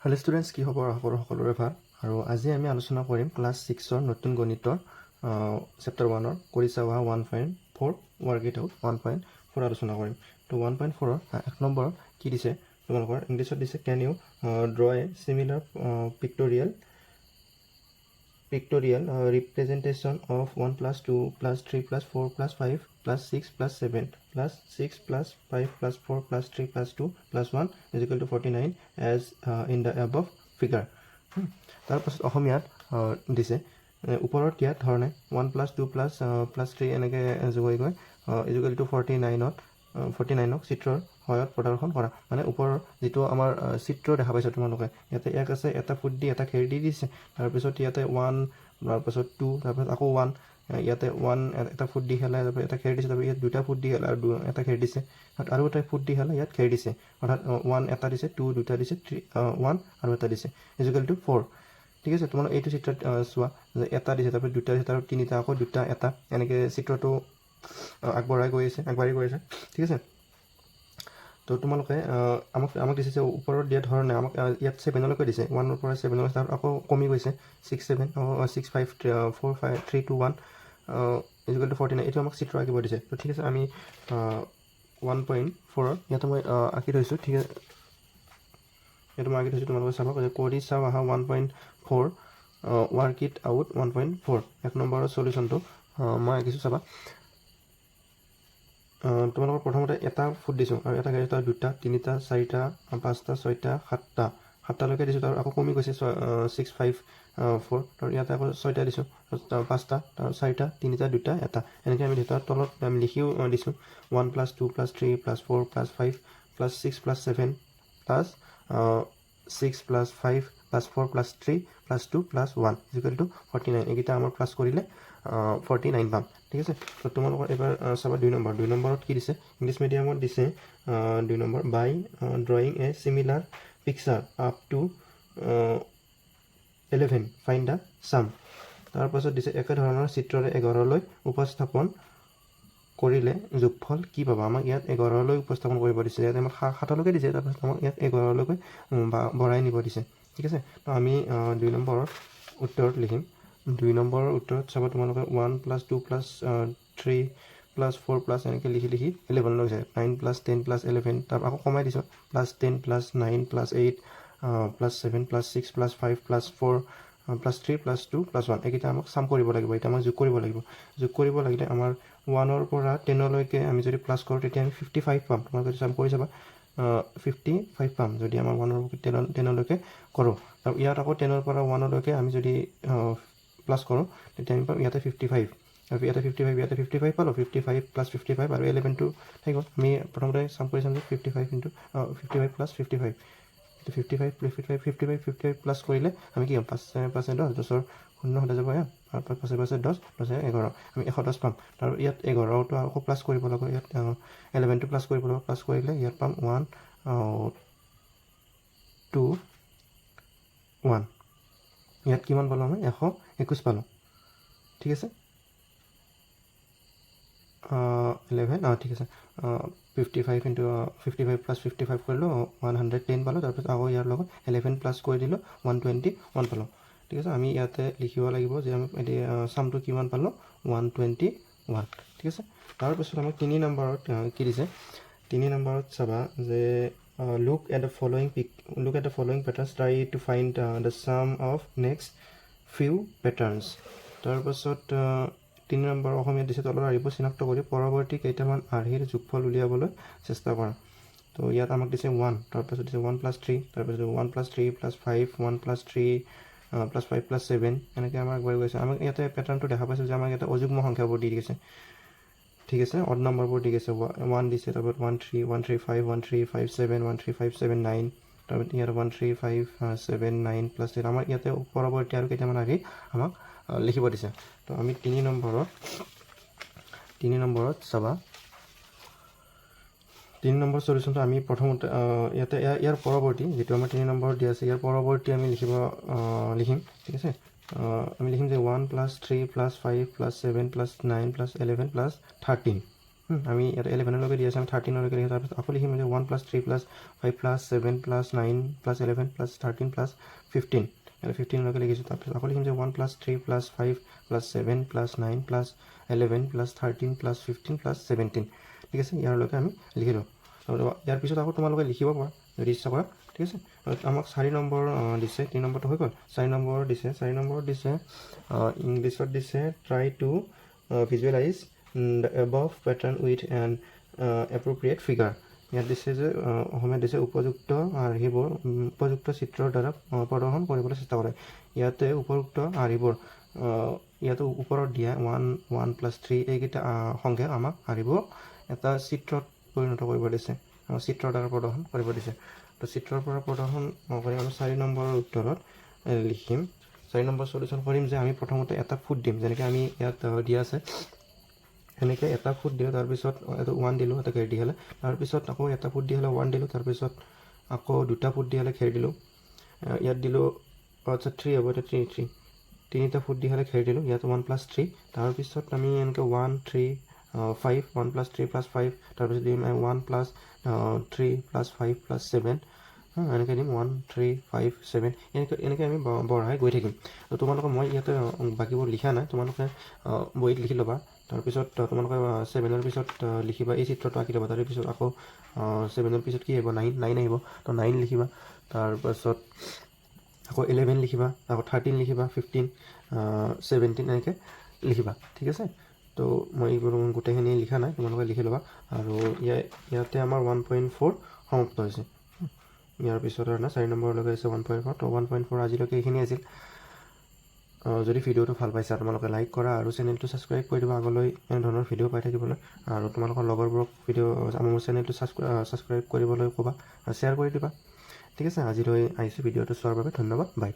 Hello' students, কি খবৰ? আশা কৰোঁ সকলোৰে ভাল। আৰু আজি আমি আলোচনা কৰিম ক্লাছ 6ৰ নতুন গণিতৰ চেপ্টাৰ 1ৰ কৰি চাবা 1.4 ৱৰ্ক ইট আউট 1.4 আলোচনা কৰিম। তো 1.4ৰ 1 নম্বৰ কি দিছে তোমালোকৰ? ইংলিছত দিছে can you draw a similar pictorial representation of 1 plus 2 plus 3 plus 4 plus 5 plus 6 plus 7 plus 6 plus 5 plus 4 plus 3 plus 2 plus 1 is equal to 49 as in the above figure. তাৰপাছত অসমীয়াত দিছে ওপৰত দিয়াৰ ধৰণে 1 plus 2 plus 3 এনেকৈ যোগাই গৈ is equal to 49ক চিত্ৰৰ সহায়ত প্ৰদৰ্শন কৰা। মানে ওপৰৰ যিটো আমাৰ চিত্ৰ দেখা পাইছে তোমালোকে, ইয়াতে 1 আছে, এটা ফুট দি এটা খেৰ দি দিছে। তাৰপিছত ইয়াতে 1, তাৰপাছত 2, তাৰপিছত আকৌ 1, ইয়াতে 1 এটা ফুট দি খেলাই, তাৰপিছত এটা খেৰ দিছে, তাৰপিছত ইয়াত 2টা ফুট দি খেলা আৰু এটা খেৰ দিছে, আৰু এটা ফুট দি খেলা ইয়াত খেৰ দিছে। অৰ্থাৎ 1 এটা দিছে, 2 দুটা দিছে, 1 আৰু এটা দিছে, is equal to 4। ঠিক আছে, তোমালোকে এইটো চিত্ৰত চোৱা যে এটা দিছে, তাৰপিছত 2টা দিছে, তাৰপিছত 3টা, আকৌ 2টা, এটা, এনেকৈ চিত্ৰটো আগবাঢ়ি গৈ আছে। ঠিক আছে, তো তোমালোকে আমাক দিছে যে ওপৰত দিয়া ধৰণে আমাক ইয়াত 7লৈকে দিছে, 1ৰ পৰা 7লৈকে, তাৰপিছত আকৌ কমি গৈছে 6, 7, 6, 5, 4, 5, 3, 2, 1 is equal to 49। এইটো আমাক চিত্ৰ আঁকিব দিছে। তো ঠিক আছে, আমি 1.4ৰ ইয়াতে মই আঁকি থৈছোঁ। ঠিক আছে, এইটো মই আঁকি থৈছোঁ, তোমালোকে চাবা কৰি চাওঁ আহা 1.4 ৱৰ্ক ইট আউট 1.4 1 নম্বৰৰ চলিউশ্যনটো মই আঁকিছোঁ। চাবা, তোমালোকৰ প্ৰথমতে এটা ফুট দিছোঁ, আৰু এটা গাড়ী 2টা, 3টা, 4টা, 5টা, 6টা, 7টালৈকে দিছোঁ। তাৰ আকৌ কমি গৈছে 6, 5, 4, তাৰ ইয়াতে আকৌ 6টা দিছোঁ, 5টা, 4টা, 3টা, 2টা, এটা, এনেকৈ আমি তাৰ তলত আমি লিখিও দিছোঁ 1 plus 2 plus 3 plus 4 plus 5 plus 6 plus 7 plus 6 plus 5 plus 4 plus 3 plus 2 plus 1 is equal to 49। এইকেইটা আমাৰ প্লাছ কৰিলে 49 পাম। ঠিক আছে, তো তোমালোকৰ এবাৰ চাবা 2 নম্বৰত কি দিছে? ইংলিছ মিডিয়ামত দিছে 2 number by drawing a similar picture up to 11 find the sum. তাৰপাছত দিছে একেধৰণৰ চিত্ৰৰে 11লৈ উপস্থাপন কৰিলে যোগফল কি পাবা? আমাক ইয়াত 11লৈ উপস্থাপন কৰিব দিছে, ইয়াত আমাক 7লৈকে দিছে, তাৰপাছত আমাক ইয়াত 11লৈকে বঢ়াই নিব দিছে। ঠিক আছে, তো আমি 2 নম্বৰৰ উত্তৰত লিখিম। 2 নম্বৰৰ উত্তৰত চাবা তোমালোকে 1 plus 2 plus 3 plus 4 plus এনেকৈ লিখি 11 লৈ যায়, 9 plus 10 plus 11, তাৰ আকৌ কমাই দিছোঁ plus 10 plus 9 plus 8 plus 7 plus 6 plus 5 plus 4 plus 3 plus 2 plus 1। এইকেইটা আমাক চাম কৰিব লাগিব, এতিয়া আমাক যোগ কৰিব লাগিব। যোগ কৰিব লাগিলে আমাৰ 1ৰ পৰা 10লৈকে আমি যদি প্লাছ কৰোঁ তেতিয়া আমি 55 পাম। তোমালোকে চাম কৰি চাবা 55 পাম যদি আমাৰ 1ৰ পৰা 10লৈকে কৰোঁ। আৰু ইয়াত আকৌ 10ৰ পৰা 1লৈকে আমি যদি প্লাছ কৰোঁ তেতিয়া আমি পাম ইয়াতে 55, আৰু ইয়াতে 55, ইয়াতে 55 পালোঁ, 55 plus 55 আৰু 11টো থাকিব। আমি প্ৰথমতে চাম কৰি চাম যে 55 into 55 plus 55, 55 প্লাছ কৰিলে আমি কি হ'ম? 5 10, 10ৰ 0 হ'লে যাব, 5 10, 10 11, আমি 110 পাম। আৰু ইয়াত 11টো আকৌ প্লাছ কৰিব লাগিব, ইয়াত 11টো প্লাছ কৰিব লাগিব, প্লাছ কৰিলে ইয়াত পাম 1 2 1, ইয়াত কিমান পালোঁ? আমি 121 পালোঁ। ঠিক আছে, 11 ঠিক আছে, 55 into 55 plus 55 কৰিলোঁ 110 পালোঁ। তাৰপিছত আকৌ ইয়াৰ লগত 11 প্লাছ কৰি দিলোঁ 121 পালোঁ। ঠিক আছে, আমি ইয়াতে লিখিব লাগিব যে আমি এতিয়া চামটো কিমান পালোঁ? 121। ঠিক আছে, তাৰপিছত আমাক 3 নম্বৰত কি দিছে? 3 নম্বৰত চাবা যে look at the following patterns, try to find the sum of next few patterns। তাৰপাছত 3 নম্বৰ অসমীয়াত দিছে তলৰ আৰ্হিবোৰ চিনাক্ত কৰি পৰৱৰ্তী কেইটামান আৰ্হিৰ যোগফল উলিয়াবলৈ চেষ্টা কৰা। তো ইয়াত আমাক দিছে 1, তাৰপাছত দিছে 1 plus 3, তাৰপিছত 1 plus 3 plus 5, 1 plus 3 plus 5 plus 7, এনেকৈ আমাৰ আগবাঢ়ি গৈছে। আমাক ইয়াতে পেটাৰ্ণটো দেখা পাইছোঁ যে আমাক ইয়াতে অযুগ্ম সংখ্যাবোৰ দি দিছে। ঠিক আছে, অড নম্বৰবোৰ দি দিছে, 1 দিছে, তাৰপিছত 1 3 1 3 5 1 3 5 7 1 3 5 7 9, তাৰপিছত ইয়াত 1 3 5 7 9 plus 10। আমাৰ ইয়াতে পৰৱৰ্তী আৰু কেইটামান আৰ্হি আমাক লিখিব দিছে। তো আমি 3 নম্বৰত চাবা 3 নম্বৰ চলিউশ্যনটো আমি প্ৰথমতে ইয়াতে ইয়াৰ পৰৱৰ্তী যিটো আমাৰ 3 নম্বৰত দিয়া আছে, ইয়াৰ পৰৱৰ্তী আমি লিখিম। ঠিক আছে, আমি লিখিম যে 1 plus 3 plus 5 plus 7 plus 9 plus 11 plus 13। আমি ইয়াত 11লৈকে দি আছোঁ, আমি 13লৈকে লিখিম। তাৰপিছত আকৌ লিখিম যে 1 + 3 + 5 + 7 + 9 + 11 + 13 + 15, 15লৈকে লিখিছোঁ। তাৰপিছত আকৌ লিখিম যে 1 + 3 + 5 + 7 + 9 + 11 + 13 + 15 + 17, ঠিক আছে। ইয়াৰলৈকে আমি লিখিলোঁ। ইয়াৰ পিছত আকৌ তোমালোকে লিখিব পাৰা যদি ইচ্ছা কৰা, ঠিক আছে। আমাক 4 নম্বৰ দিছে, 3 নম্বৰটো হৈ গ'ল। 4 নম্বৰ দিছে, 4 নম্বৰত দিছে ইংলিছত দিছে try two visualise the above pattern with an appropriate figure. ইয়াত দিছে যে অসমীয়াত দিছে উপযুক্ত আৰ্হিবোৰ উপযুক্ত চিত্ৰৰ দ্বাৰা প্ৰদৰ্শন কৰিবলৈ চেষ্টা কৰে। ইয়াতে উপযুক্ত আৰ্হিবোৰ ইয়াতে ওপৰত দিয়া 1, 1 + 3 এইকেইটা সংখ্যাই আমাক আৰ্হিবোৰ এটা চিত্ৰত পৰিণত কৰিব দিছে, চিত্ৰৰ দ্বাৰা প্ৰদৰ্শন কৰিব দিছে। তো চিত্ৰৰ পৰা প্ৰদৰ্শন কৰি আমি 4 নম্বৰৰ উত্তৰত লিখিম। 4 নম্বৰ চলিউশ্যন কৰিম যে আমি প্ৰথমতে এটা ফুট দিম, যেনেকৈ আমি ইয়াত দিয়া আছে সেনেকৈ এটা ফুট দিলোঁ। তাৰপিছত এইটো 1 দিলোঁ, এটা ঘেৰ দি হ'লে। তাৰপিছত আকৌ এটা ফুট দি হ'লে 1 দিলোঁ। তাৰপিছত আকৌ 2টা ফুট দি হ'লে ঘেৰ দিলোঁ। ইয়াত দিলোঁ আচ্ছা 3 হ'ব, এতিয়া 3 তিনিটা ফুট দি হ'লে ঘেৰ দিলোঁ। ইয়াত 1 + 3। তাৰপিছত আমি এনেকৈ 1, 3, 5, 1 + 3 + 5, তাৰপিছত দিম 1 + 3 + 5 + 7, এনেকৈ দিম 1, 3, 5, 7, এনেকৈ আমি বঢ়াই গৈ থাকিম। তো তোমালোকে মই ইয়াতে বাকীবোৰ লিখা নাই, তোমালোকে বহীত লিখি ল'বা। তাৰপিছত তোমালোকে 7ৰ পিছত লিখিবা, এই চিত্ৰটো আঁকি ল'বা। তাৰপিছত আকৌ 7ৰ পিছত কি আহিব, 9 আহিব, তো 9 লিখিবা। তাৰপাছত আকৌ 11 লিখিবা, আকৌ 13 লিখিবা, 15, 17 এনেকৈ লিখিবা, ঠিক আছে। তো মই এইবোৰ গোটেইখিনি লিখা নাই, তোমালোকে লিখি ল'বা। আৰু ইয়াতে আমাৰ 1.4 সমাপ্ত হৈছে। ইয়াৰ পিছত আৰু 4 নম্বৰলৈকে আছে 1.4। তো 1.4 আজিলৈকে এইখিনি আছিল। যদি ভিডিঅ'টো ভাল পাইছা তোমালোকে লাইক কৰা আৰু চেনেলটো ছাবস্ক্ৰাইব কৰি দিবা আগলৈ এনেধৰণৰ ভিডিঅ' পাই থাকিবলৈ। আৰু তোমালোকৰ লগৰবোৰক মোৰ চেনেলটো ছাবস্ক্ৰাইব কৰিবলৈ ক'বা, শ্বেয়াৰ কৰি দিবা, ঠিক আছে। আজিলৈ আহিছোঁ। ভিডিঅ'টো চোৱাৰ বাবে ধন্যবাদ, বাই।